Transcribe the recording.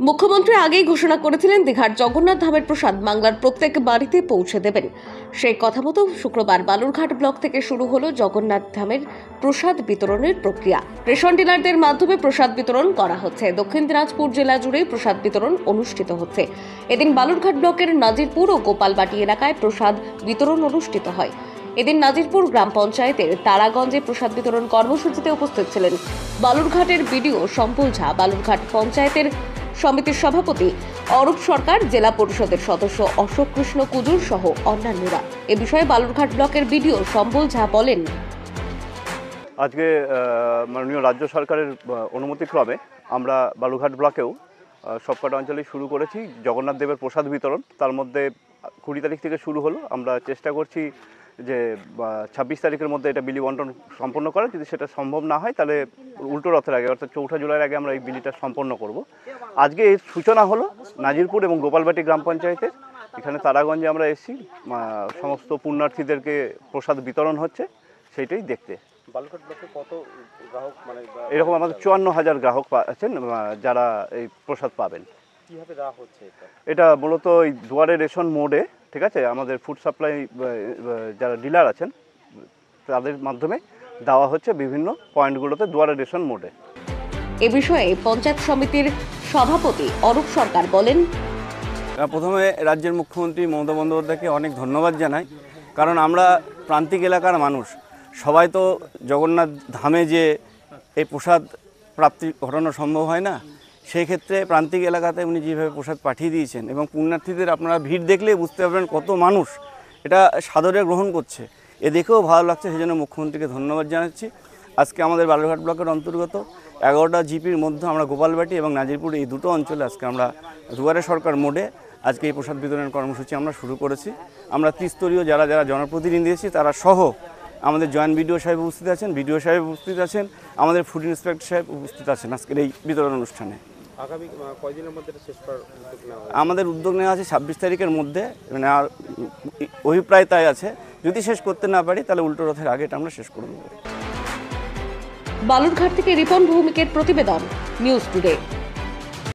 মুখ্যমন্ত্রী আগেই ঘোষণা করেছিলেন দীঘার জগন্নাথ ধামের প্রসাদ বাংলার প্রত্যেক বাড়িতে পৌঁছে দেবেন। সেই কথা মতো শুক্রবার বালুরঘাট ব্লক থেকে শুরু হলো জগন্নাথ ধামের প্রসাদ বিতরণের প্রক্রিয়া। রেশন ডিলারদের মাধ্যমে প্রসাদ বিতরণ করা হচ্ছে। দক্ষিণ দিনাজপুর জেলা জুড়ে প্রসাদ বিতরণ অনুষ্ঠিত হচ্ছে। এদিন বালুরঘাট ব্লকের নাজিরপুর ও গোপালবাটি এলাকায় প্রসাদ বিতরণ অনুষ্ঠিত হয়। এদিন নাজিরপুর গ্রাম পঞ্চায়েতের তারাগঞ্জে প্রসাদ বিতরণ কর্মসূচিতে উপস্থিত ছিলেন বালুরঘাটের বিডিও সম্পল ঝা, বালুরঘাট পঞ্চায়েতের সমিতির সভাপতি অরূপ সরকার, জেলা পরিষদের সদস্য অশোক কৃষ্ণ কুজুর সহ অন্যান্যরা। এ বিষয়ে বালুরঘাট ব্লকের বিডিও সম্বল ঝা বলেন, আজকে মাননীয় রাজ্য সরকারের অনুমতিক্রমে আমরা বালুরঘাট ব্লকেও সবকটা অঞ্চলেই শুরু করেছি জগন্নাথ দেবের প্রসাদ বিতরণ। তার মধ্যে 20 তারিখ থেকে শুরু হলো। আমরা চেষ্টা করছি যে 26 তারিখের মধ্যে এটা বিলি বন্টন সম্পন্ন করা। যদি সেটা সম্ভব না হয় তাহলে উল্টো রথের আগে অর্থাৎ 4 জুলাইয়ের আগে আমরা এই বিলিটা সম্পন্ন করব। আজকে এর সূচনা হলো নাজিরপুর এবং গোপালবাটি গ্রাম পঞ্চায়েতের। এখানে তারাগঞ্জে আমরা এসেছি, সমস্ত পুণ্যার্থীদেরকে প্রসাদ বিতরণ হচ্ছে সেইটাই দেখতে। বালুরঘাট ব্লকে কত গ্রাহক এরকম আমাদের 54,000 গ্রাহক আছেন যারা এই প্রসাদ পাবেন। কিভাবে দেওয়া হচ্ছে এটা মূলত এই দুয়ারে রেশন মোডে, ঠিক আছে, আমাদের ফুড সাপ্লাই যারা ডিলার আছেন তাদের মাধ্যমে দেওয়া হচ্ছে বিভিন্ন পয়েন্টগুলোতে দুয়ারে রেশন মোডে। এ বিষয়ে পঞ্চায়েত সমিতির সভাপতি অরূপ সরকার বলেন, প্রথমে রাজ্যের মুখ্যমন্ত্রী মমতা বন্দ্যোপাধ্যায়কে অনেক ধন্যবাদ জানাই, কারণ আমরা প্রান্তিক এলাকার মানুষ সবাই তো জগন্নাথ ধামে যে এই প্রসাদ প্রাপ্তি ঘটানো সম্ভব হয় না। সেই ক্ষেত্রে প্রান্তিক এলাকাতে উনি যেভাবে প্রসাদ পাঠিয়ে দিয়েছেন এবং পুণ্যার্থীদের আপনারা ভিড় দেখলেই বুঝতে পারবেন কত মানুষ এটা সাদরে গ্রহণ করছে। এ দেখেও ভালো লাগছে, সেই জন্য মুখ্যমন্ত্রীকে ধন্যবাদ জানাচ্ছি। আজকে আমাদের বালুরঘাট ব্লকের অন্তর্গত 11টা জিপির মধ্যে আমরা গোপালবাটি এবং নাজিরপুর এই দুটো অঞ্চলে আজকে আমরা দুয়ারে সরকার মোডে আজকে এই প্রসাদ বিতরণের কর্মসূচি আমরা শুরু করেছি। আমরা ত্রিস্তরীয় যারা যারা জনপ্রতিনিধি আছি তারা সহ আমাদের জয়েন্ট বিডিও সাহেব উপস্থিত আছেন, বিডিও সাহেব উপস্থিত আছেন, আমাদের ফুড ইন্সপেক্টর সাহেব উপস্থিত আছেন আজকের এই বিতরণ অনুষ্ঠানে। আগামী কয়দিনের মধ্যে শেষ করার উদ্যোগ নেওয়া হবে? আমাদের উদ্যোগ নেওয়া আছে 26 তারিখের মধ্যে, মানে আর অভিপ্রায় তাই আছে, যদি শেষ করতে না পারি তাহলে উল্টো রথের আগে এটা আমরা শেষ করে দেব। বালুরঘাট থেকে রিপন ভৌমিকের প্রতিবেদন, নিউজ টুডে।